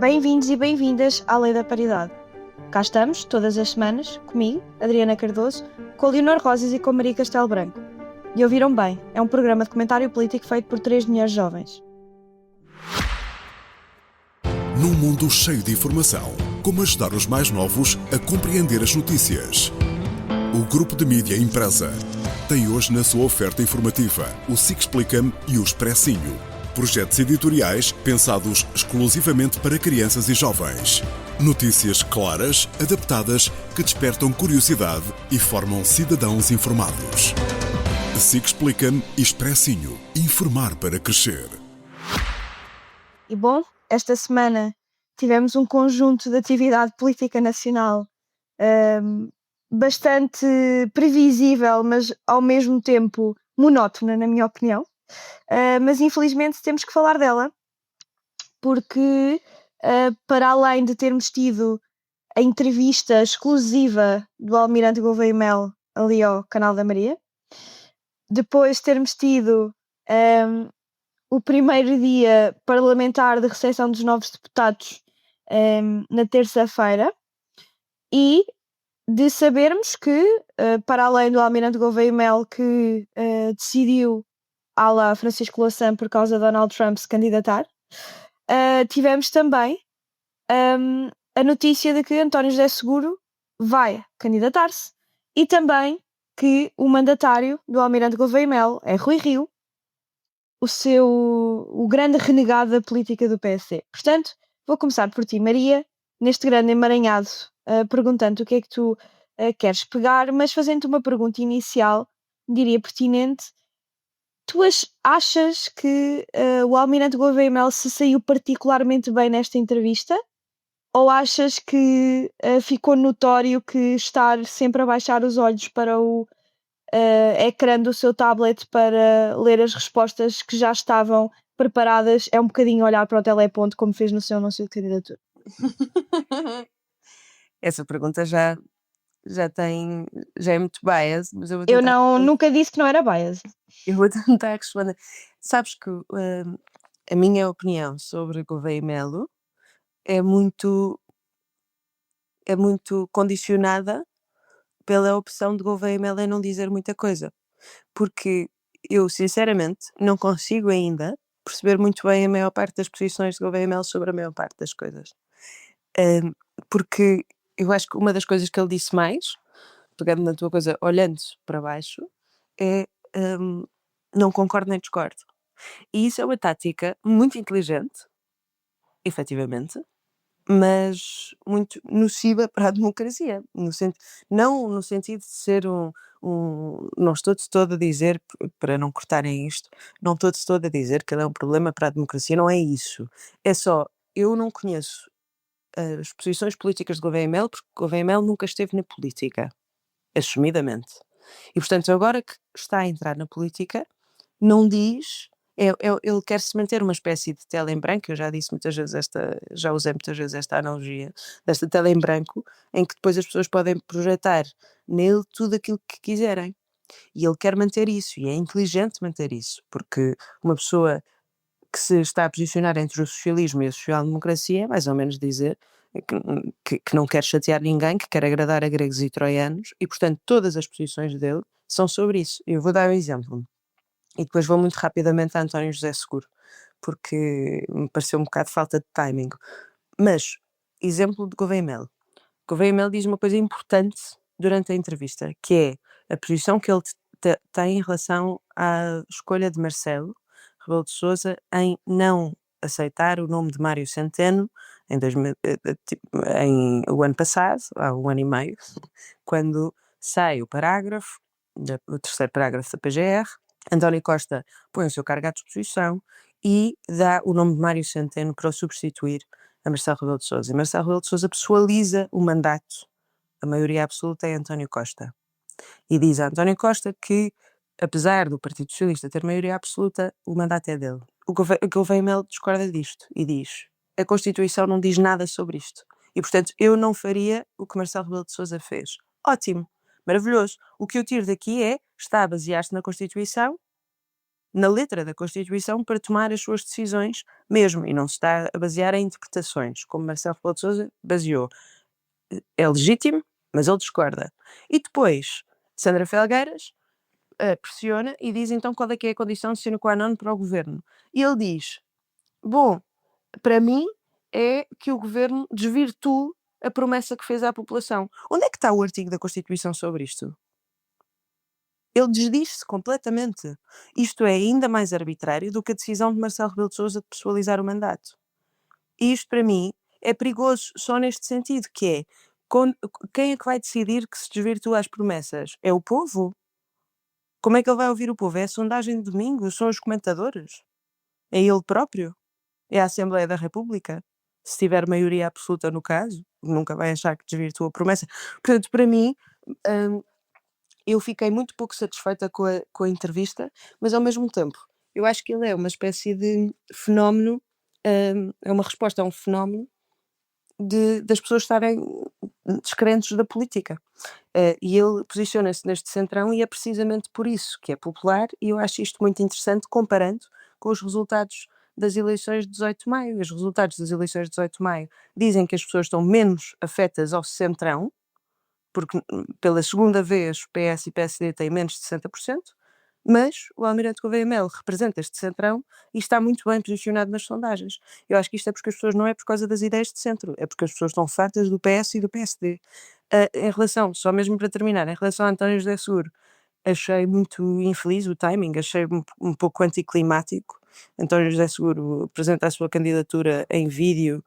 Bem-vindos e bem-vindas à Lei da Paridade. Cá estamos, todas as semanas, comigo, Adriana Cardoso, com a Leonor Rosas e com a Maria Castelo Branco. E ouviram bem, é um programa de comentário político feito por 3 mulheres jovens. Num mundo cheio de informação, como ajudar os mais novos a compreender as notícias? O Grupo de Mídia Impressa tem hoje na sua oferta informativa o SIC Explica-me e o Expressinho. Projetos editoriais pensados exclusivamente para crianças e jovens. Notícias claras, adaptadas, que despertam curiosidade e formam cidadãos informados. SIC Explica-me e Expressinho. Informar para crescer. E bom, esta semana tivemos um conjunto de atividade política nacional bastante previsível, mas ao mesmo tempo monótona, na minha opinião. Mas infelizmente temos que falar dela, porque para além de termos tido a entrevista exclusiva do Almirante Gouveia Melo ali ao Canal da Maria, depois termos tido o primeiro dia parlamentar de recepção dos novos deputados na terça-feira, e de sabermos que, para além do Almirante Gouveia Melo, que decidiu à la Francisco Louçã por causa de Donald Trump se candidatar, tivemos também a notícia de que António José Seguro vai candidatar-se, e também que o mandatário do Almirante Gouveia Melo é Rui Rio, o grande renegado da política do PSD. Portanto, vou começar por ti, Maria, neste grande emaranhado, perguntando o que é que tu queres pegar, mas fazendo-te uma pergunta inicial, diria pertinente. Tu achas que o Almirante Gouveia Melo se saiu particularmente bem nesta entrevista? Ou achas que ficou notório que estar sempre a baixar os olhos para o ecrã do seu tablet para ler as respostas que já estavam preparadas é um bocadinho olhar para o teleponto, como fez no seu anúncio de candidatura? Essa pergunta já é muito bias, mas eu vou Eu tentar, nunca disse que não era bias. eu vou tentar responder. Sabes que a minha opinião sobre Gouveia Melo é muito condicionada pela opção de Gouveia Melo em não dizer muita coisa, porque eu sinceramente não consigo ainda perceber muito bem a maior parte das posições de Gouveia Melo sobre a maior parte das coisas. Porque eu acho que uma das coisas que ele disse mais, pegando na tua coisa, olhando para baixo, é não concordo nem discordo. E isso é uma tática muito inteligente, efetivamente, mas muito nociva para a democracia. Não no sentido de ser não estou de todo a dizer, para não cortarem isto, não estou de todo a dizer que ele é um problema para a democracia, não é isso. É só, eu não conheço as posições políticas de Gouveia Melo, porque Gouveia Melo nunca esteve na política, assumidamente. E, portanto, agora que está a entrar na política, não diz... ele quer se manter uma espécie de tela em branco. Eu já disse muitas vezes já usei muitas vezes esta analogia desta tela em branco, em que depois as pessoas podem projetar nele tudo aquilo que quiserem. E ele quer manter isso, e é inteligente manter isso, porque uma pessoa que se está a posicionar entre o socialismo e a social-democracia é mais ou menos dizer que não quer chatear ninguém, que quer agradar a gregos e troianos, e portanto todas as posições dele são sobre isso. Eu vou dar um exemplo, e depois vou muito rapidamente a António José Seguro, porque me pareceu um bocado de falta de timing. Mas, exemplo de Gouveia Melo. Gouveia Melo diz uma coisa importante durante a entrevista, que é a posição que ele tem em relação à escolha de Marcelo Rebelo de Sousa em não aceitar o nome de Mário Centeno o ano passado, há um ano e meio, quando sai o parágrafo, o terceiro parágrafo da PGR. António Costa põe o seu cargo à disposição e dá o nome de Mário Centeno para o substituir a Marcelo Rebelo de Sousa. E Marcelo Rebelo de Sousa pessoaliza o mandato, a maioria absoluta é António Costa. E diz a António Costa que, apesar do Partido Socialista ter maioria absoluta, o mandato é dele. O Gouveia Melo discorda disto e diz: a Constituição não diz nada sobre isto. E, portanto, eu não faria o que Marcelo Rebelo de Sousa fez. Ótimo, maravilhoso. O que eu tiro daqui está a basear-se na Constituição na letra da Constituição para tomar as suas decisões mesmo, e não se está a basear em interpretações, como Marcelo Rebelo de Sousa baseou. É legítimo, mas ele discorda. E depois, Sandra Felgueiras pressiona e diz então qual é que é a condição sine qua non para o governo. E ele diz, bom, para mim é que o governo desvirtue a promessa que fez à população. Onde é que está o artigo da Constituição sobre isto? Ele desdiz-se completamente. Isto é ainda mais arbitrário do que a decisão de Marcelo Rebelo de Sousa de pessoalizar o mandato. E isto, para mim, é perigoso só neste sentido, que é, quem é que vai decidir que se desvirtua as promessas? É o povo? Como é que ele vai ouvir o povo? É a sondagem de domingo? São os comentadores? É ele próprio? É a Assembleia da República? Se tiver maioria absoluta no caso, nunca vai achar que desvirtua a promessa. Portanto, para mim, eu fiquei muito pouco satisfeita com a entrevista, mas ao mesmo tempo, eu acho que ele é uma espécie de fenómeno, é uma resposta a um fenómeno das pessoas estarem descrentes da política. E ele posiciona-se neste centrão e é precisamente por isso que é popular, e eu acho isto muito interessante comparando com os resultados das eleições de 18 de maio. Os resultados das eleições de 18 de maio dizem que as pessoas estão menos afetas ao centrão, porque pela segunda vez PS e PSD têm menos de 60%, mas o Almirante Gouveia Melo representa este centrão e está muito bem posicionado nas sondagens. Eu acho que isto é porque as pessoas, não é por causa das ideias de centro, é porque as pessoas estão fartas do PS e do PSD. Em relação, só mesmo para terminar, em relação a António José Seguro, achei muito infeliz o timing, achei um pouco anticlimático. António José Seguro apresenta a sua candidatura em vídeo,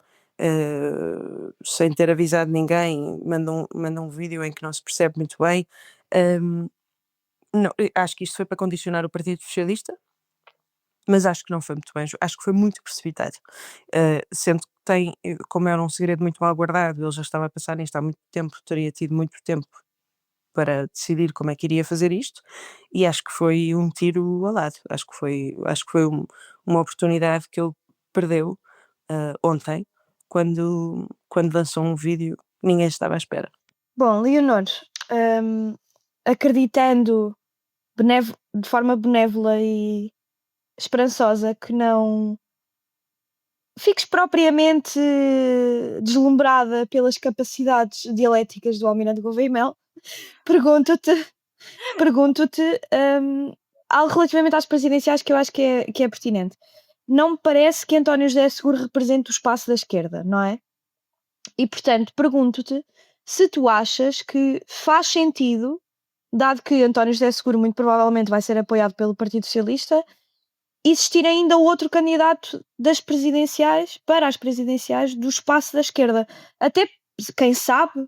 sem ter avisado ninguém, manda um vídeo em que não se percebe muito bem. Não, acho que isto foi para condicionar o Partido Socialista, mas acho que não foi muito bem, acho que foi muito precipitado. Sendo que como era um segredo muito mal guardado, ele já estava a pensar nisto há muito tempo, teria tido muito tempo para decidir como é que iria fazer isto, e acho que foi um tiro ao lado. Acho que foi uma oportunidade que ele perdeu ontem, quando lançou um vídeo que ninguém estava à espera. Bom, Leonor, acreditando de forma benévola e esperançosa que não fiques propriamente deslumbrada pelas capacidades dialéticas do Almirante Gouveia Melo, pergunto-te algo relativamente às presidenciais que eu acho que é pertinente. Não me parece que António José Seguro represente o espaço da esquerda, não é? E, portanto, pergunto-te se tu achas que faz sentido, dado que António José Seguro muito provavelmente vai ser apoiado pelo Partido Socialista, existir ainda outro candidato das presidenciais para as presidenciais do espaço da esquerda. Até, quem sabe,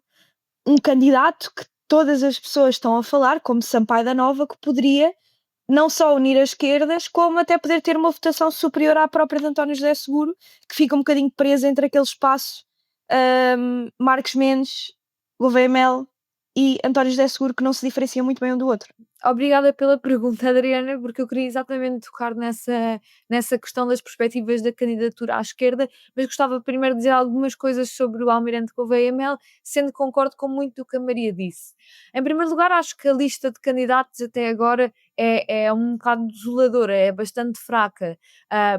um candidato que todas as pessoas estão a falar, como Sampaio da Nova, que poderia não só unir as esquerdas, como até poder ter uma votação superior à própria de António José Seguro, que fica um bocadinho presa entre aquele espaço Marcos Mendes, Gouveia Melo e António José Seguro, que não se diferenciam muito bem um do outro. Obrigada pela pergunta, Adriana, porque eu queria exatamente tocar nessa questão das perspectivas da candidatura à esquerda, mas gostava primeiro de dizer algumas coisas sobre o Almirante Gouveia Melo, sendo que concordo com muito do que a Maria disse. Em primeiro lugar, acho que a lista de candidatos até agora é um bocado desoladora, é bastante fraca.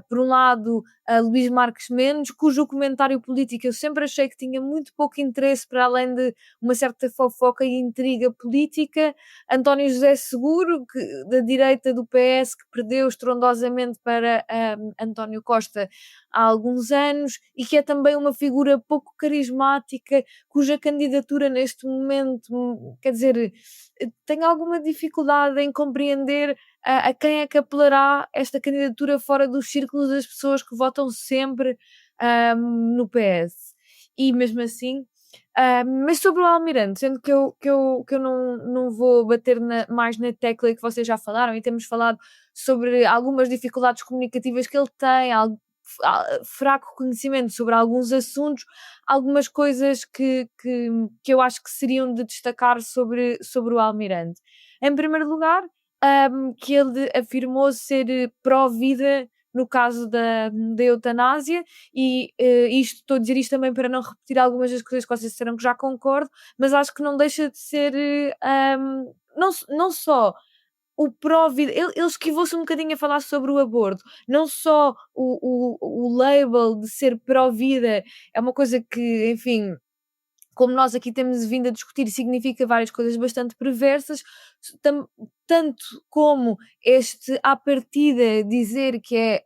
Por um lado, Luís Marques Mendes, cujo comentário político eu sempre achei que tinha muito pouco interesse para além de uma certa fofoca e intriga política. António José Seguro, da direita do PS, que perdeu estrondosamente para António Costa há alguns anos e que é também uma figura pouco carismática, cuja candidatura neste momento, quer dizer, tenho alguma dificuldade em compreender a quem é que apelará esta candidatura fora dos círculos das pessoas que votam sempre no PS. E mesmo assim, mas sobre o Almirante, sendo que eu não vou bater mais na tecla que vocês já falaram, e temos falado sobre algumas dificuldades comunicativas que ele tem, fraco conhecimento sobre alguns assuntos, algumas coisas que eu acho que seriam de destacar sobre o Almirante. Em primeiro lugar, que ele afirmou ser pró-vida no caso da eutanásia, e estou a dizer isto também para não repetir algumas das coisas que vocês disseram, que já concordo, mas acho que não deixa de ser não só o pró-vida, ele esquivou-se um bocadinho a falar sobre o aborto, não só o label de ser pró-vida é uma coisa que, enfim, como nós aqui temos vindo a discutir, significa várias coisas bastante perversas, tanto como este, à partida, dizer que é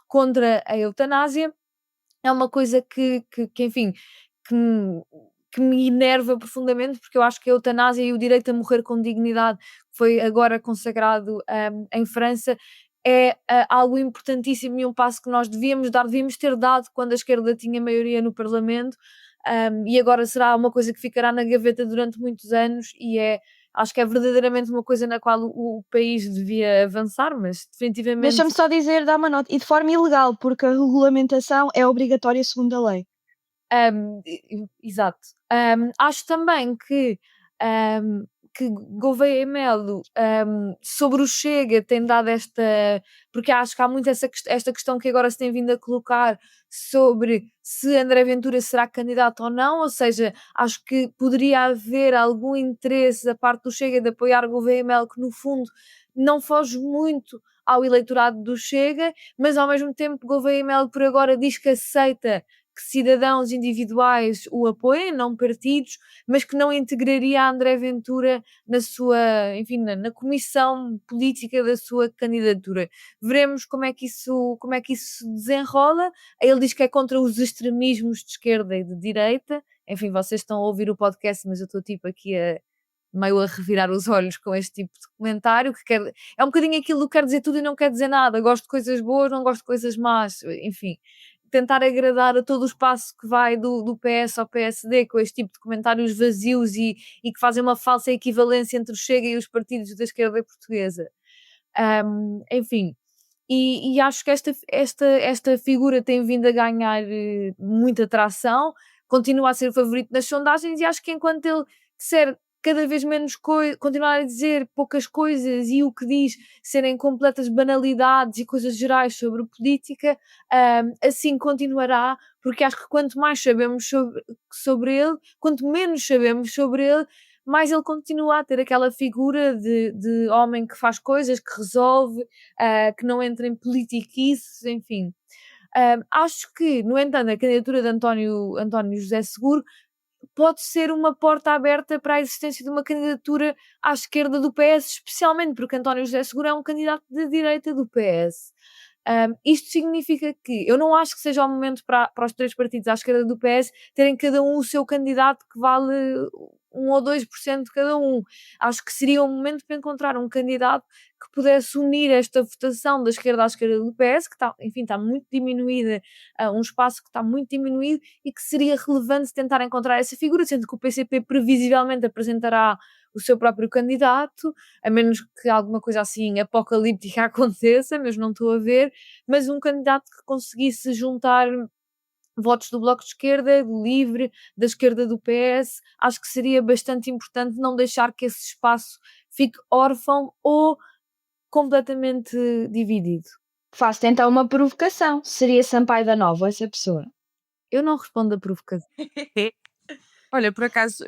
contra a eutanásia, é uma coisa que enfim, que me enerva profundamente, porque eu acho que a eutanásia e o direito a morrer com dignidade, que foi agora consagrado em França, é algo importantíssimo e um passo que nós devíamos ter dado quando a esquerda tinha maioria no Parlamento, e agora será uma coisa que ficará na gaveta durante muitos anos e acho que é verdadeiramente uma coisa na qual o país devia avançar, mas definitivamente... Deixa-me só dizer, dá uma nota, e de forma ilegal, porque a regulamentação é obrigatória segundo a lei. Exato. Acho também que Gouveia e Melo sobre o Chega tem dado porque acho que há muito esta questão que agora se tem vindo a colocar sobre se André Ventura será candidato ou não, ou seja, acho que poderia haver algum interesse da parte do Chega de apoiar Gouveia e Melo, que no fundo não foge muito ao eleitorado do Chega, mas ao mesmo tempo Gouveia e Melo por agora diz que aceita que cidadãos individuais o apoiem, não partidos, mas que não integraria André Ventura na sua, enfim, na comissão política da sua candidatura. Veremos como é que isso se desenrola. Ele diz que é contra os extremismos de esquerda e de direita. Enfim, vocês estão a ouvir o podcast, mas eu estou tipo aqui meio a revirar os olhos com este tipo de comentário, é um bocadinho aquilo que quer dizer tudo e não quer dizer nada. Gosto de coisas boas, não gosto de coisas más, enfim. Tentar agradar a todo o espaço que vai do PS ao PSD com este tipo de comentários vazios e que fazem uma falsa equivalência entre o Chega e os partidos da esquerda portuguesa. Enfim, e acho que esta figura tem vindo a ganhar muita atração, continua a ser o favorito nas sondagens e acho que enquanto ele disser cada vez menos continuar a dizer poucas coisas e o que diz serem completas banalidades e coisas gerais sobre política, assim continuará, porque acho que quanto mais sabemos sobre ele, quanto menos sabemos sobre ele, mais ele continua a ter aquela figura de homem que faz coisas, que resolve, que não entra em politiquices, enfim. Acho que, no entanto, a candidatura de António José Seguro pode ser uma porta aberta para a existência de uma candidatura à esquerda do PS, especialmente porque António José Seguro é um candidato de direita do PS. Isto significa que eu não acho que seja o momento para os três partidos à esquerda do PS terem cada um o seu candidato que vale 1 ou 2% de cada um. Acho que seria um momento para encontrar um candidato que pudesse unir esta votação da esquerda à esquerda do PS, que está muito diminuída, um espaço que está muito diminuído e que seria relevante tentar encontrar essa figura, sendo que o PCP previsivelmente apresentará o seu próprio candidato, a menos que alguma coisa assim apocalíptica aconteça, mas não estou a ver, mas um candidato que conseguisse juntar votos do Bloco de Esquerda, do Livre, da esquerda do PS, acho que seria bastante importante não deixar que esse espaço fique órfão ou completamente dividido. Faço-te então uma provocação. Seria Sampaio da Nova essa pessoa? Eu não respondo a provocação. Olha, por acaso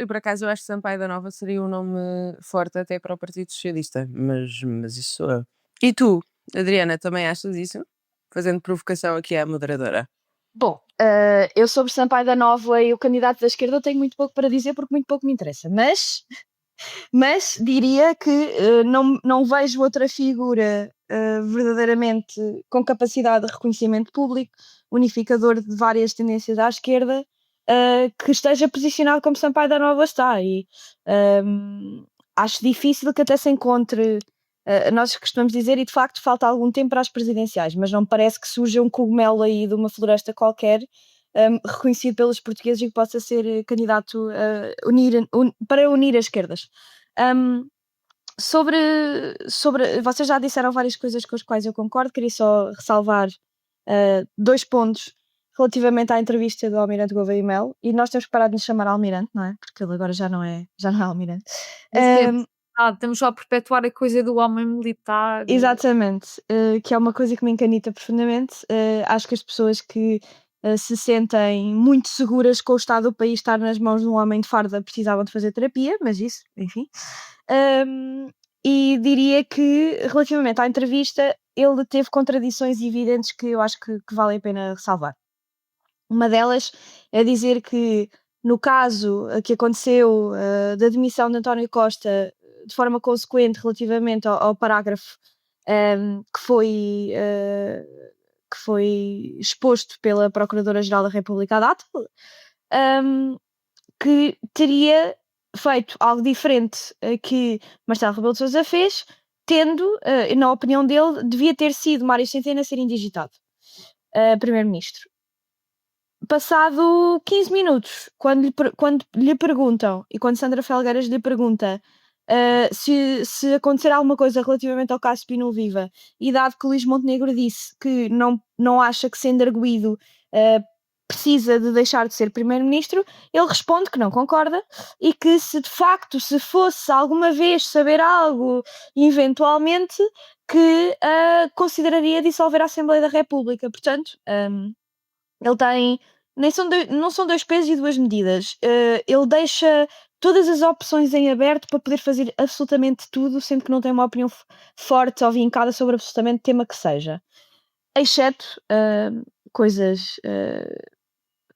eu acho que Sampaio da Nova seria um nome forte até para o Partido Socialista, mas isso sou eu. E tu, Adriana, também achas isso? Fazendo provocação aqui à moderadora. Bom, eu sobre Sampaio da Nova e o candidato da esquerda tenho muito pouco para dizer porque muito pouco me interessa, mas diria que não vejo outra figura verdadeiramente com capacidade de reconhecimento público, unificador de várias tendências à esquerda, que esteja posicionado como Sampaio da Nova está, e acho difícil que até se encontre, nós costumamos dizer, e de facto falta algum tempo para as presidenciais, mas não me parece que surja um cogumelo aí de uma floresta qualquer, reconhecido pelos portugueses e que possa ser candidato para unir as esquerdas. Sobre vocês já disseram várias coisas com as quais eu concordo, queria só ressalvar 2 pontos relativamente à entrevista do Almirante Gouveia e Melo, e nós temos que parar de nos chamar Almirante, não é? Porque ele agora já não é Almirante. Estamos só a perpetuar a coisa do homem militar. Exatamente, que é uma coisa que me encanita profundamente. Acho que as pessoas que se sentem muito seguras com o estado do país estar nas mãos de um homem de farda precisavam de fazer terapia, mas isso, enfim. e diria que, relativamente à entrevista, ele teve contradições evidentes que eu acho que vale a pena ressalvar. Uma delas é dizer que, no caso que aconteceu da demissão de António Costa, de forma consequente relativamente ao parágrafo que foi exposto pela Procuradora-Geral da República, à data, que teria feito algo diferente que Marcelo Rebelo de Sousa fez, tendo, na opinião dele, devia ter sido Mário Centeno a ser indigitado, primeiro-ministro. Passado 15 minutos, quando lhe perguntam, e quando Sandra Felgueiras lhe pergunta se acontecer alguma coisa relativamente ao caso Spinul Viva, e dado que Luís Montenegro disse que não acha que, sendo arguido, precisa de deixar de ser primeiro-ministro, ele responde que não concorda e que, se de facto se fosse alguma vez saber algo, eventualmente, que consideraria dissolver a Assembleia da República. Portanto, ele tem... não são dois pesos e duas medidas. Ele deixa todas as opções em aberto para poder fazer absolutamente tudo, sendo que não tem uma opinião forte ou vincada sobre absolutamente tema que seja. Exceto coisas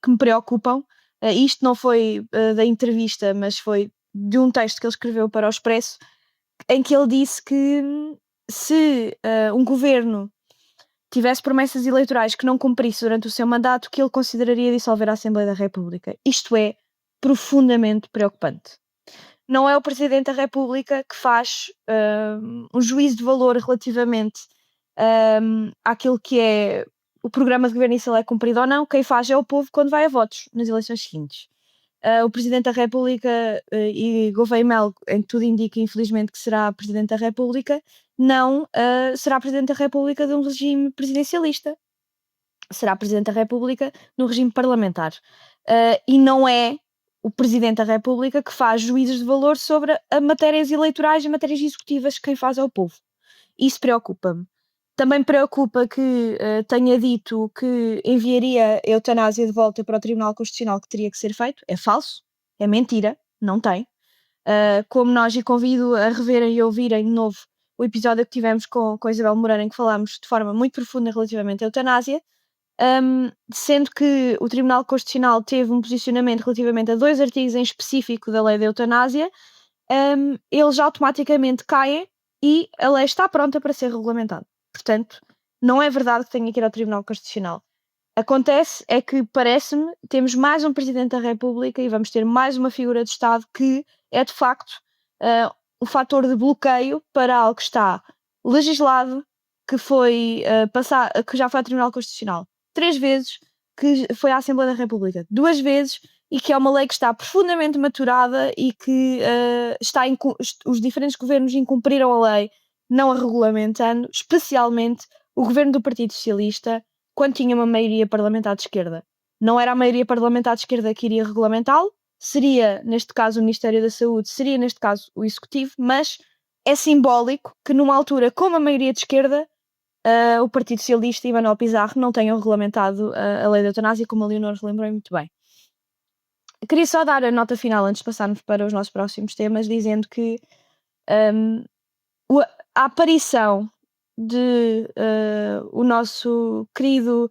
que me preocupam. Isto não foi da entrevista, mas foi de um texto que ele escreveu para o Expresso, em que ele disse que se um governo tivesse promessas eleitorais que não cumprisse durante o seu mandato, que ele consideraria dissolver a Assembleia da República. Isto é profundamente preocupante. Não é o Presidente da República que faz um juízo de valor relativamente àquilo que é o programa de governo e se ele é cumprido ou não. Quem faz é o povo quando vai a votos nas eleições seguintes. O Presidente da República e Gouveia Mel, em que tudo indica, infelizmente, que será Presidente da República, não será Presidente da República de um regime presidencialista. Será Presidente da República num regime parlamentar. E não é o Presidente da República que faz juízos de valor sobre matérias eleitorais e matérias executivas. Quem faz é o povo. Isso preocupa-me. Também preocupa que tenha dito que enviaria a eutanásia de volta para o Tribunal Constitucional, que teria que ser feito. É falso, é mentira, não tem. Como nós, e convido a reverem e ouvirem de novo o episódio que tivemos com a Isabel Moreira, em que falámos de forma muito profunda relativamente à eutanásia, sendo que o Tribunal Constitucional teve um posicionamento relativamente a 2 artigos em específico da lei da eutanásia, eles automaticamente caem e a lei está pronta para ser regulamentada. Portanto, não é verdade que tenha que ir ao Tribunal Constitucional. Acontece é que, parece-me, temos mais um Presidente da República e vamos ter mais uma figura de Estado que é, de facto, um fator de bloqueio para algo que está legislado, que que já foi ao Tribunal Constitucional 3 vezes, que foi à Assembleia da República 2 vezes, e que é uma lei que está profundamente maturada e que os diferentes governos incumpriram a lei, não a regulamentando, especialmente o governo do Partido Socialista, quando tinha uma maioria parlamentar de esquerda. Não era a maioria parlamentar de esquerda que iria regulamentá-lo, seria, neste caso, o Ministério da Saúde, seria, neste caso, o Executivo, mas é simbólico que, numa altura com uma maioria de esquerda, o Partido Socialista e Manuel Pizarro não tenham regulamentado a lei da eutanásia, como a Leonor relembrou muito bem. Queria só dar a nota final antes de passarmos para os nossos próximos temas, dizendo que a aparição de o nosso querido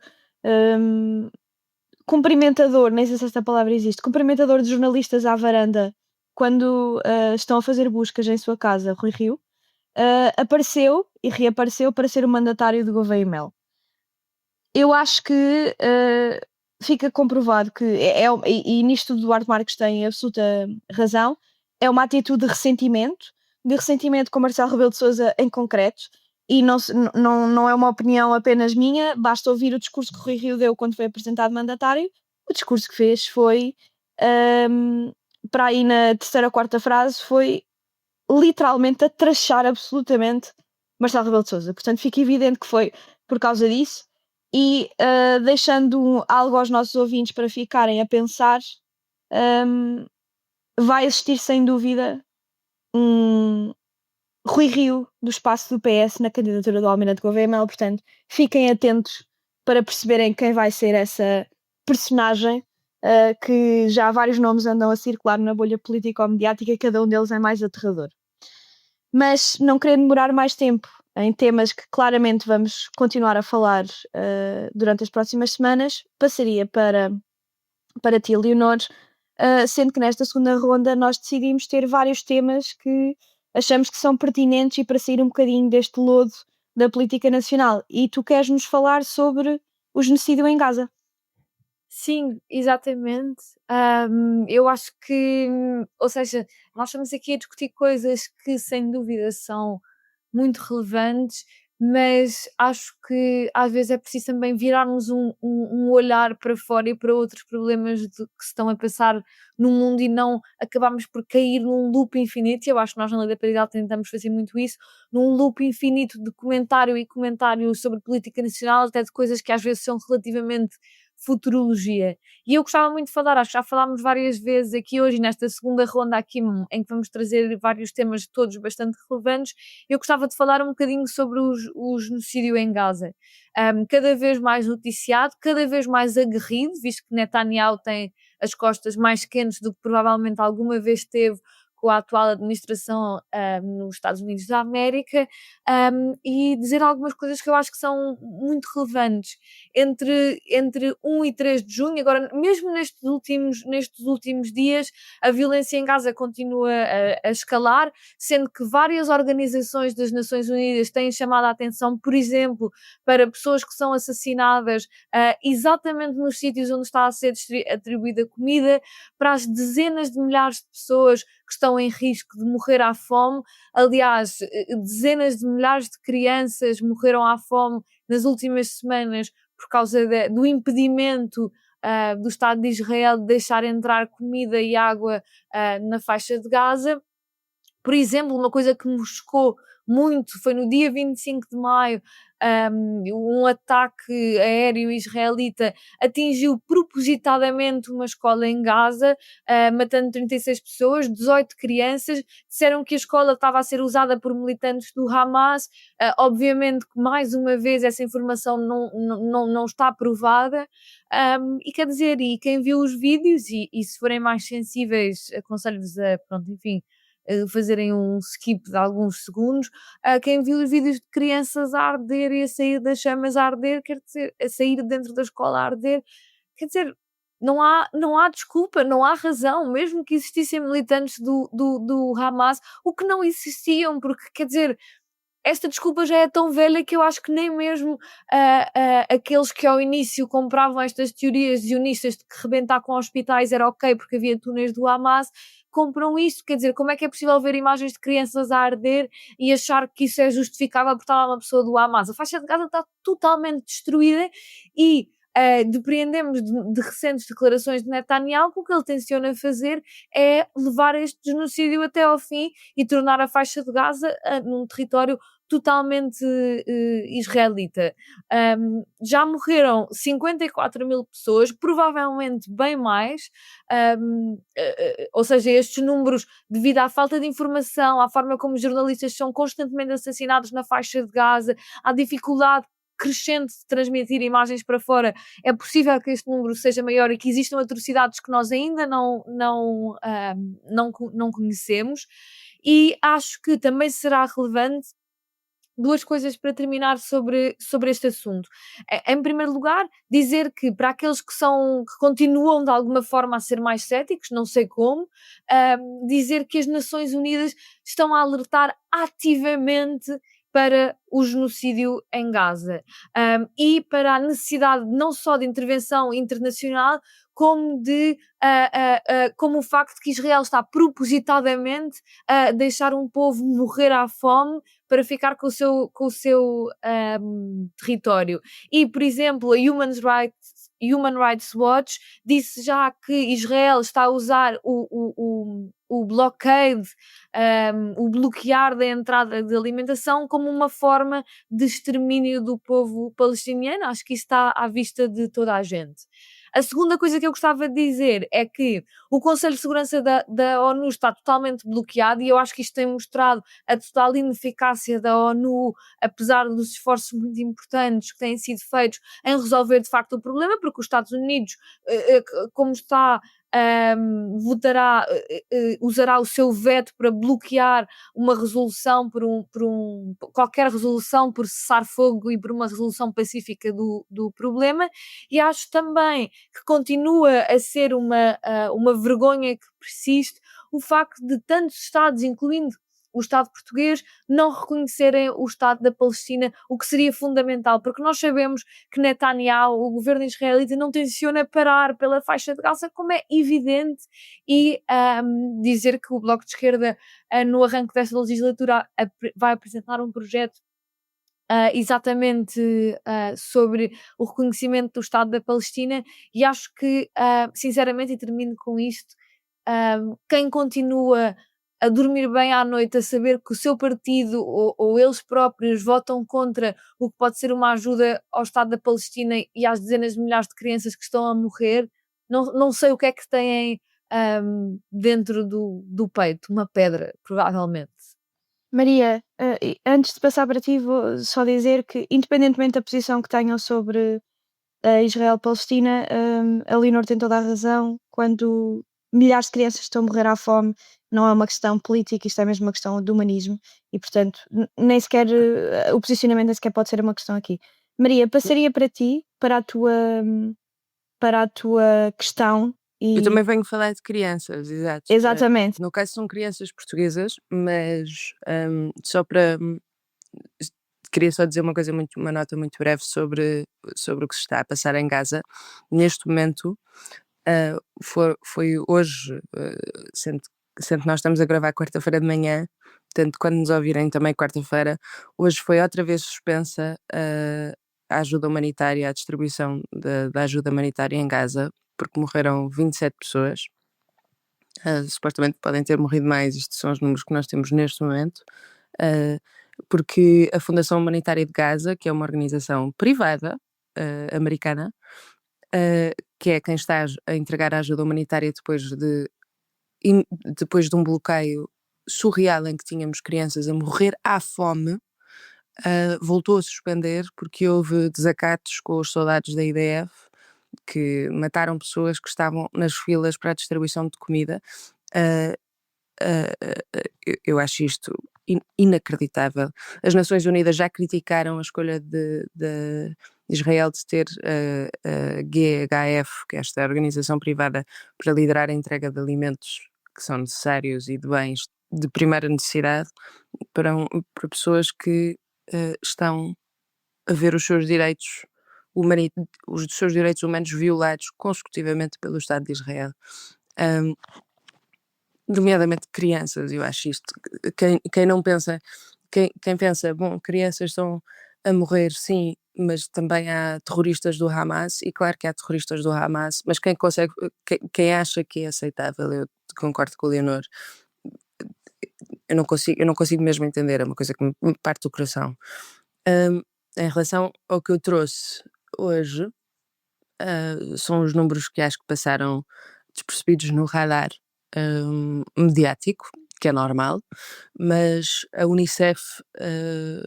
cumprimentador, nem sei se esta palavra existe, cumprimentador de jornalistas à varanda quando estão a fazer buscas em sua casa, Rui Rio, apareceu e reapareceu para ser o mandatário de Gouveia Mel. Eu acho que fica comprovado que e nisto o Duarte Marques tem absoluta razão, é uma atitude de ressentimento com Marcelo Rebelo de Sousa em concreto, e não é uma opinião apenas minha, basta ouvir o discurso que o Rui Rio deu quando foi apresentado mandatário. O discurso que fez foi, para aí na terceira ou quarta frase, foi literalmente a trachar absolutamente Marcelo Rebelo de Sousa. Portanto, fica evidente que foi por causa disso, e deixando algo aos nossos ouvintes para ficarem a pensar, vai existir sem dúvida um Rui Rio do espaço do PS na candidatura do Almirante Gouveia Mel. Portanto, fiquem atentos para perceberem quem vai ser essa personagem, que já vários nomes andam a circular na bolha político-mediática e cada um deles é mais aterrador. Mas não querendo demorar mais tempo em temas que claramente vamos continuar a falar durante as próximas semanas, passaria para ti, Leonor, sendo que nesta segunda ronda nós decidimos ter vários temas que achamos que são pertinentes e para sair um bocadinho deste lodo da política nacional. E tu queres nos falar sobre o genocídio em Gaza. Sim, exatamente. Eu acho que, ou seja, nós estamos aqui a discutir coisas que sem dúvida são muito relevantes, mas acho que às vezes é preciso também virarmos um olhar para fora e para outros problemas que se estão a passar no mundo e não acabarmos por cair num loop infinito. E eu acho que nós na Lei da Paridade tentamos fazer muito isso, num loop infinito de comentário e comentário sobre política nacional, até de coisas que às vezes são relativamente futurologia. E eu gostava muito de falar, acho que já falámos várias vezes aqui hoje, nesta segunda ronda aqui, em que vamos trazer vários temas todos bastante relevantes, eu gostava de falar um bocadinho sobre o genocídio em Gaza. Cada vez mais noticiado, cada vez mais aguerrido, visto que Netanyahu tem as costas mais quentes do que provavelmente alguma vez teve com a atual administração nos Estados Unidos da América, e dizer algumas coisas que eu acho que são muito relevantes. Entre 1 e 3 de junho, agora mesmo nestes últimos dias, a violência em Gaza continua a escalar, sendo que várias organizações das Nações Unidas têm chamado a atenção, por exemplo, para pessoas que são assassinadas exatamente nos sítios onde está a ser atribuída comida, para as dezenas de milhares de pessoas que estão em risco de morrer à fome. Aliás, dezenas de milhares de crianças morreram à fome nas últimas semanas por causa do impedimento do Estado de Israel de deixar entrar comida e água na faixa de Gaza. Por exemplo, uma coisa que me chocou muito foi no dia 25 de maio, um ataque aéreo israelita atingiu propositadamente uma escola em Gaza, matando 36 pessoas, 18 crianças. Disseram que a escola estava a ser usada por militantes do Hamas. Obviamente que, mais uma vez, essa informação não está provada. E quer dizer, e quem viu os vídeos, e se forem mais sensíveis, aconselho-vos a, pronto, enfim, fazerem um skip de alguns segundos. Quem viu os vídeos de crianças a arder e a sair das chamas a arder, quer dizer, a sair dentro da escola a arder, quer dizer, não há desculpa, não há razão, mesmo que existissem militantes do Hamas, o que não existiam, porque, quer dizer, esta desculpa já é tão velha que eu acho que nem mesmo aqueles que ao início compravam estas teorias zionistas de que rebentar com hospitais era ok porque havia túneis do Hamas, compram isto. Quer dizer, como é que é possível ver imagens de crianças a arder e achar que isso é justificável por estar lá uma pessoa do Hamas? A faixa de Gaza está totalmente destruída e depreendemos de recentes declarações de Netanyahu que o que ele tenciona fazer é levar este genocídio até ao fim e tornar a faixa de Gaza num território totalmente israelita. Já morreram 54 mil pessoas, provavelmente bem mais, ou seja, estes números devido à falta de informação, à forma como jornalistas são constantemente assassinados na faixa de Gaza, à dificuldade crescente de transmitir imagens para fora, é possível que este número seja maior e que existam atrocidades que nós ainda não conhecemos. E acho que também será relevante duas coisas para terminar sobre este assunto. Em primeiro lugar, dizer que para aqueles que continuam de alguma forma a ser mais céticos, não sei como, dizer que as Nações Unidas estão a alertar ativamente para o genocídio em Gaza, e para a necessidade não só de intervenção internacional, como como o facto de que Israel está propositadamente a deixar um povo morrer à fome para ficar com o seu território. E, por exemplo, a Human Rights Watch disse já que Israel está a usar o blockade, o bloquear da entrada de alimentação como uma forma de extermínio do povo palestiniano. Acho que isso está à vista de toda a gente. A segunda coisa que eu gostava de dizer é que o Conselho de Segurança da ONU está totalmente bloqueado e eu acho que isto tem mostrado a total ineficácia da ONU, apesar dos esforços muito importantes que têm sido feitos em resolver de facto o problema, porque os Estados Unidos, como está usará o seu veto para bloquear uma resolução qualquer resolução por cessar fogo e por uma resolução pacífica do problema, e acho também que continua a ser uma vergonha que persiste o facto de tantos Estados, incluindo o Estado português, não reconhecerem o Estado da Palestina, o que seria fundamental, porque nós sabemos que Netanyahu, o governo israelita, não tenciona parar pela faixa de Gaza, como é evidente, e dizer que o Bloco de Esquerda, no arranque desta legislatura, vai apresentar um projeto exatamente sobre o reconhecimento do Estado da Palestina, e acho que, sinceramente, e termino com isto, quem continua a dormir bem à noite, a saber que o seu partido ou eles próprios votam contra o que pode ser uma ajuda ao Estado da Palestina e às dezenas de milhares de crianças que estão a morrer, não sei o que é que têm dentro do peito, uma pedra, provavelmente. Maria, antes de passar para ti, vou só dizer que, independentemente da posição que tenham sobre a Israel-Palestina, a Leonor tem toda a razão. Quando milhares de crianças estão a morrer à fome, não é uma questão política, isto é mesmo uma questão de humanismo e, portanto, nem sequer o posicionamento nem sequer pode ser uma questão aqui. Maria, passaria para ti, para a tua questão. Eu também venho falar de crianças, exato. Exatamente. No caso são crianças portuguesas, mas só para... Queria só dizer uma nota muito breve sobre o que se está a passar em Gaza. Neste momento, foi hoje, sendo que nós estamos a gravar quarta-feira de manhã, portanto, quando nos ouvirem também quarta-feira, hoje foi outra vez suspensa a ajuda humanitária, a distribuição da ajuda humanitária em Gaza, porque morreram 27 pessoas. Supostamente podem ter morrido mais, isto são os números que nós temos neste momento, porque a Fundação Humanitária de Gaza, que é uma organização privada americana, que é quem está a entregar a ajuda humanitária depois de um bloqueio surreal em que tínhamos crianças a morrer à fome, voltou a suspender porque houve desacatos com os soldados da IDF que mataram pessoas que estavam nas filas para a distribuição de comida. Eu acho isto inacreditável. As Nações Unidas já criticaram a escolha de Israel de ter a GHF, que é esta organização privada, para liderar a entrega de alimentos que são necessários e de bens de primeira necessidade para pessoas que estão a ver os seus direitos humanos violados consecutivamente pelo Estado de Israel. Nomeadamente crianças, eu acho isto. Quem não pensa, quem pensa, bom, crianças estão a morrer, sim, mas também há terroristas do Hamas, e claro que há terroristas do Hamas, mas quem acha que é aceitável, eu concordo com o Leonor, eu não consigo mesmo entender, é uma coisa que me parte do coração. Em relação ao que eu trouxe hoje, são os números que acho que passaram despercebidos no radar mediático, que é normal, mas a Unicef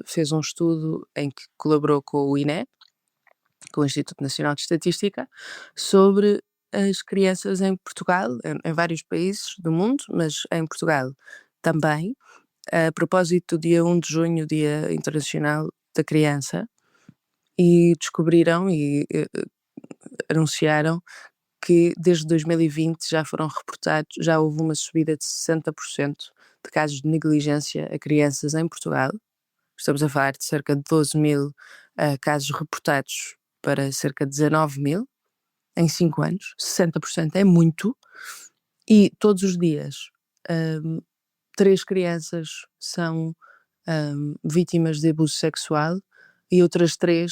fez um estudo em que colaborou com o INE, com o Instituto Nacional de Estatística, sobre as crianças em Portugal, em vários países do mundo, mas em Portugal também, a propósito do dia 1 de junho, Dia Internacional da Criança, e descobriram e anunciaram que desde 2020 já houve uma subida de 60% de casos de negligência a crianças em Portugal. Estamos a falar de cerca de 12 mil casos reportados para cerca de 19 mil em 5 anos. 60% é muito. E todos os dias 3 crianças são vítimas de abuso sexual e outras 3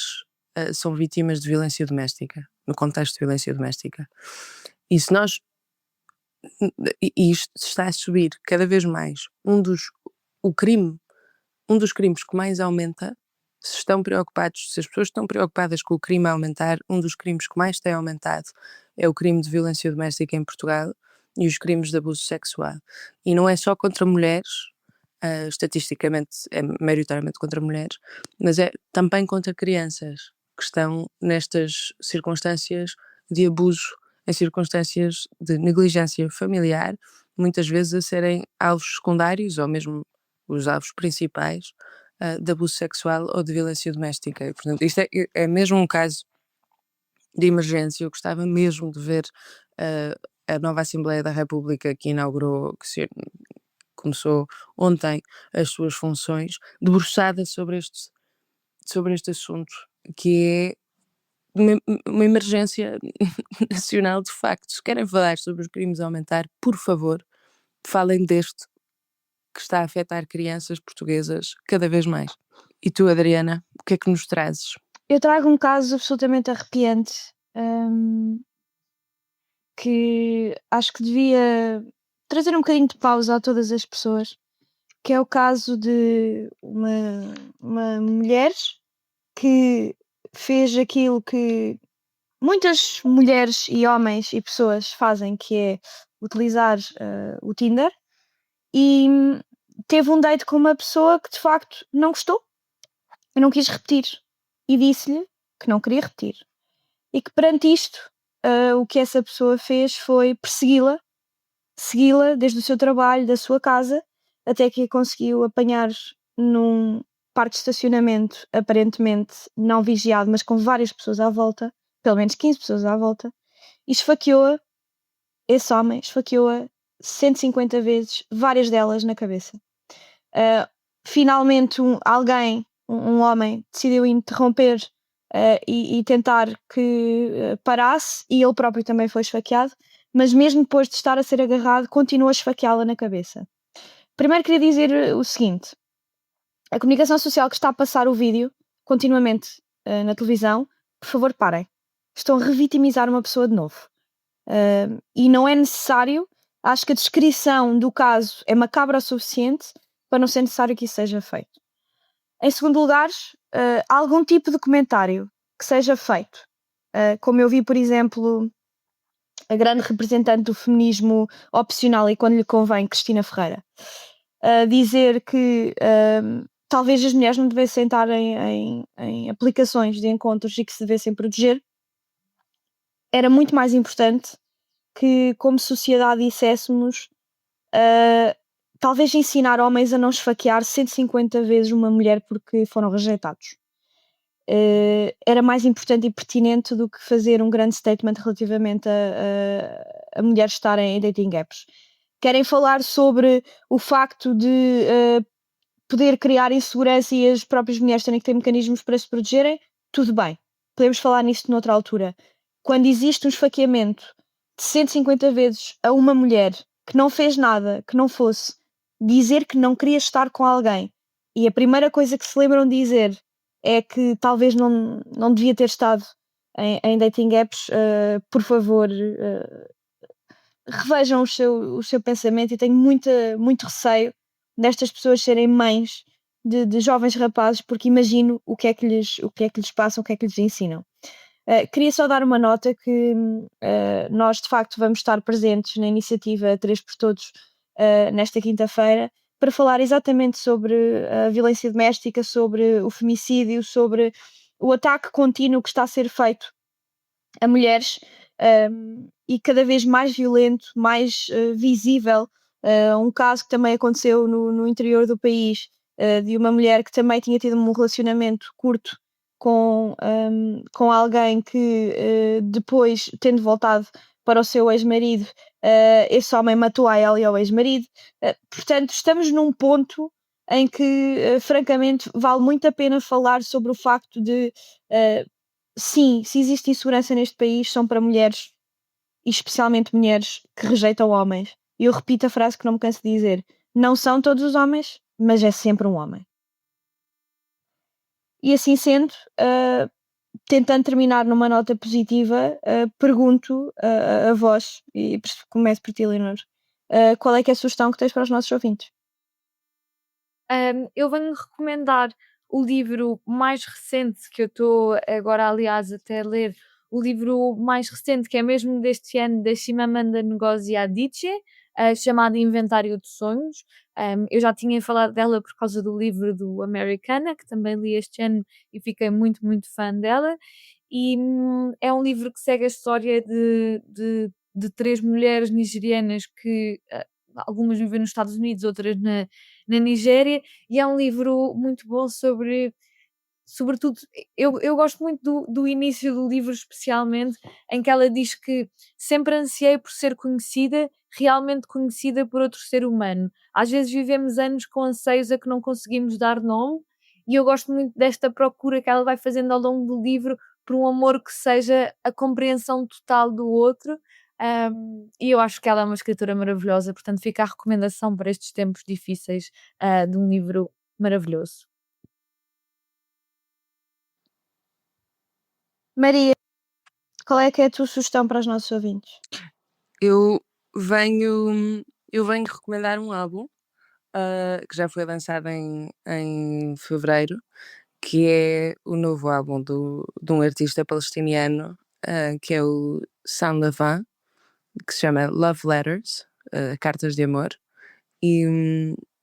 são vítimas de violência doméstica, no contexto de violência doméstica. E isto está a subir cada vez mais. Um dos crimes que mais aumenta, se as pessoas estão preocupadas com o crime a aumentar, um dos crimes que mais tem aumentado é o crime de violência doméstica em Portugal e os crimes de abuso sexual. E não é só contra mulheres, estatisticamente é maioritariamente contra mulheres, mas é também contra crianças que estão nestas circunstâncias de abuso em circunstâncias de negligência familiar, muitas vezes a serem alvos secundários ou mesmo os alvos principais de abuso sexual ou de violência doméstica. E, portanto, isto é mesmo um caso de emergência. Eu gostava mesmo de ver a nova Assembleia da República que inaugurou, começou ontem as suas funções, debruçada sobre este assunto, que é uma emergência nacional de facto. Se querem falar sobre os crimes a aumentar, por favor, falem deste que está a afetar crianças portuguesas cada vez mais. E tu, Adriana, o que é que nos trazes? Eu trago um caso absolutamente arrepiante, que acho que devia trazer um bocadinho de pausa a todas as pessoas, que é o caso de uma mulher que fez aquilo que muitas mulheres e homens e pessoas fazem, que é utilizar o Tinder, e teve um date com uma pessoa que de facto não gostou e não quis repetir, e disse-lhe que não queria repetir, e que perante isto o que essa pessoa fez foi segui-la desde o seu trabalho, da sua casa, até que a conseguiu apanhar num parque de estacionamento aparentemente não vigiado, mas com várias pessoas à volta, pelo menos 15 pessoas à volta, e esfaqueou-a, esse homem esfaqueou-a 150 vezes, várias delas na cabeça. Finalmente um homem, decidiu interromper e tentar que parasse, e ele próprio também foi esfaqueado, mas mesmo depois de estar a ser agarrado, continua a esfaqueá-la na cabeça. Primeiro queria dizer o seguinte: a comunicação social que está a passar o vídeo continuamente na televisão, por favor parem. Estão a revitimizar uma pessoa de novo. E não é necessário, acho que a descrição do caso é macabra o suficiente para não ser necessário que isso seja feito. Em segundo lugar, algum tipo de comentário que seja feito, como eu vi, por exemplo, a grande representante do feminismo opcional e quando lhe convém, Cristina Ferreira, dizer que talvez as mulheres não devessem estar em aplicações de encontros e que se devessem proteger. Era muito mais importante que, como sociedade, disséssemos talvez ensinar homens a não esfaquear 150 vezes uma mulher porque foram rejeitados. Era mais importante e pertinente do que fazer um grande statement relativamente a mulheres estarem em dating apps. Querem falar sobre o facto de poder criar insegurança e as próprias mulheres terem que ter mecanismos para se protegerem? Tudo bem, podemos falar nisso noutra altura. Quando existe um esfaqueamento de 150 vezes a uma mulher que não fez nada, que não fosse dizer que não queria estar com alguém, e a primeira coisa que se lembram de dizer é que talvez não devia ter estado em dating apps, por favor, revejam o seu pensamento. E tenho muito receio destas pessoas serem mães de jovens rapazes, porque imagino o que é que lhes passam, o que é que lhes ensinam. Queria só dar uma nota que nós de facto vamos estar presentes na iniciativa 3 por Todos nesta quinta-feira para falar exatamente sobre a violência doméstica, sobre o femicídio, sobre o ataque contínuo que está a ser feito a mulheres, e cada vez mais violento, mais visível. Um caso que também aconteceu no interior do país, de uma mulher que também tinha tido um relacionamento curto com alguém que depois, tendo voltado para o seu ex-marido, esse homem matou a ela e ao ex-marido. Portanto, estamos num ponto em que, francamente, vale muito a pena falar sobre o facto de sim, se existe insegurança neste país, são para mulheres, e especialmente mulheres que rejeitam homens. E eu repito a frase que não me canso de dizer: não são todos os homens, mas é sempre um homem. E assim sendo, tentando terminar numa nota positiva, pergunto a vós, e começo por ti, Leonor, qual é que é a sugestão que tens para os nossos ouvintes? Eu venho recomendar o livro mais recente que eu estou agora, aliás, até a ler, o livro mais recente, que é mesmo deste ano, da Chimamanda Ngozi Adichie, chamado Inventário de Sonhos. Eu já tinha falado dela por causa do livro do Americana, que também li este ano e fiquei muito fã dela. e é um livro que segue a história de 3 mulheres nigerianas que algumas vivem nos Estados Unidos, outras na Nigéria, e é um livro muito bom sobretudo, eu gosto muito do início do livro, especialmente, em que ela diz que sempre ansiei por ser conhecida, realmente conhecida por outro ser humano. Às vezes vivemos anos com anseios a que não conseguimos dar nome, e eu gosto muito desta procura que ela vai fazendo ao longo do livro por um amor que seja a compreensão total do outro. E eu acho que ela é uma escritora maravilhosa, portanto fica a recomendação para estes tempos difíceis, de um livro maravilhoso. Maria, qual é que é a tua sugestão para os nossos ouvintes? Eu venho recomendar um álbum que já foi lançado em fevereiro, que é o novo álbum de um artista palestiniano, que é o Sam Levan, que se chama Love Letters, Cartas de Amor, e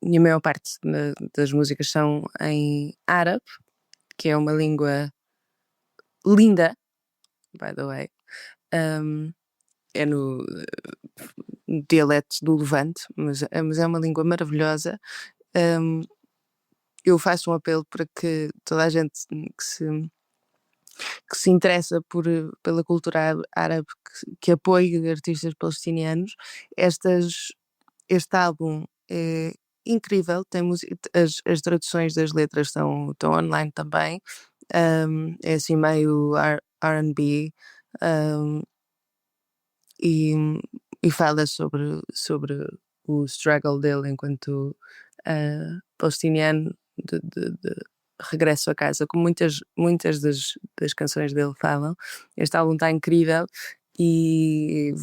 a maior parte das músicas são em árabe, que é uma língua linda, by the way. É no dialeto do Levante, mas é uma língua maravilhosa. Eu faço um apelo para que toda a gente que se interessa pela cultura árabe, que apoie artistas palestinianos. Este álbum é incrível, tem as traduções das letras estão online também. É assim meio R&B, e fala sobre o struggle dele enquanto palestiniano de regresso a casa, como muitas das canções dele falam. Este álbum está incrível e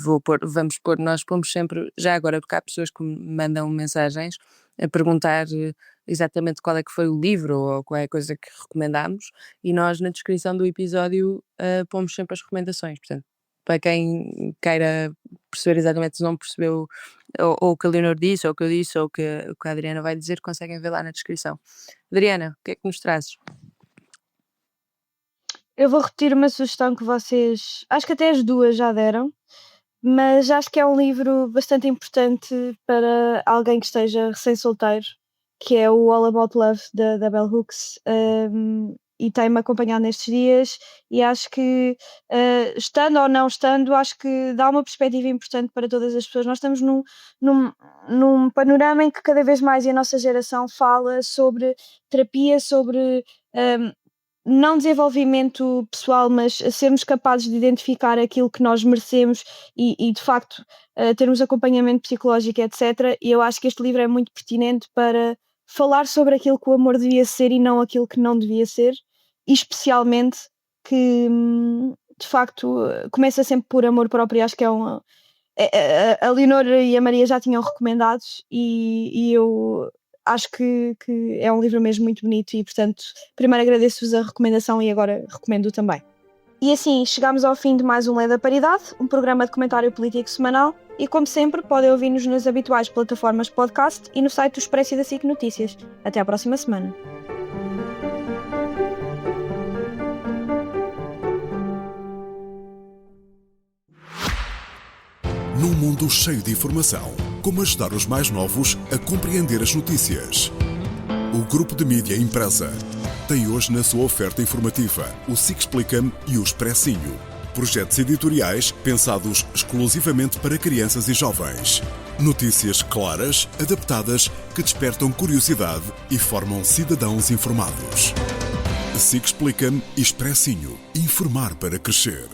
nós pomos sempre, já agora, porque há pessoas que me mandam mensagens a perguntar exatamente qual é que foi o livro ou qual é a coisa que recomendámos, e nós na descrição do episódio pomos sempre as recomendações, portanto, para quem queira perceber exatamente se não percebeu ou o que a Leonor disse, ou o que eu disse, ou o que a Adriana vai dizer, conseguem ver lá na descrição. Adriana, o que é que nos trazes? Eu vou repetir uma sugestão que vocês, acho que até as duas já deram, mas acho que é um livro bastante importante para alguém que esteja recém-solteiro, que é o All About Love, da Bell Hooks, e tem-me acompanhado nestes dias, e acho que, estando ou não estando, acho que dá uma perspectiva importante para todas as pessoas. Nós estamos num panorama em que cada vez mais a nossa geração fala sobre terapia, sobre não desenvolvimento pessoal, mas sermos capazes de identificar aquilo que nós merecemos e de facto termos acompanhamento psicológico, etc. E eu acho que este livro é muito pertinente para falar sobre aquilo que o amor devia ser e não aquilo que não devia ser, e especialmente que de facto começa sempre por amor próprio. Acho que é a Leonor e a Maria já tinham recomendado, e eu acho que é um livro mesmo muito bonito, e portanto primeiro agradeço-vos a recomendação e agora recomendo também. E assim chegamos ao fim de mais um Lei da Paridade, um programa de comentário político semanal, e como sempre podem ouvir-nos nas habituais plataformas de podcast e no site do Expresso e da SIC Notícias. Até à próxima semana. Num mundo cheio de informação, como ajudar os mais novos a compreender as notícias? O Grupo de Mídia Impressa tem hoje na sua oferta informativa o SIC Explica-me e o Expressinho. Projetos editoriais pensados exclusivamente para crianças e jovens. Notícias claras, adaptadas, que despertam curiosidade e formam cidadãos informados. SIC Explica-me e Expressinho. Informar para crescer.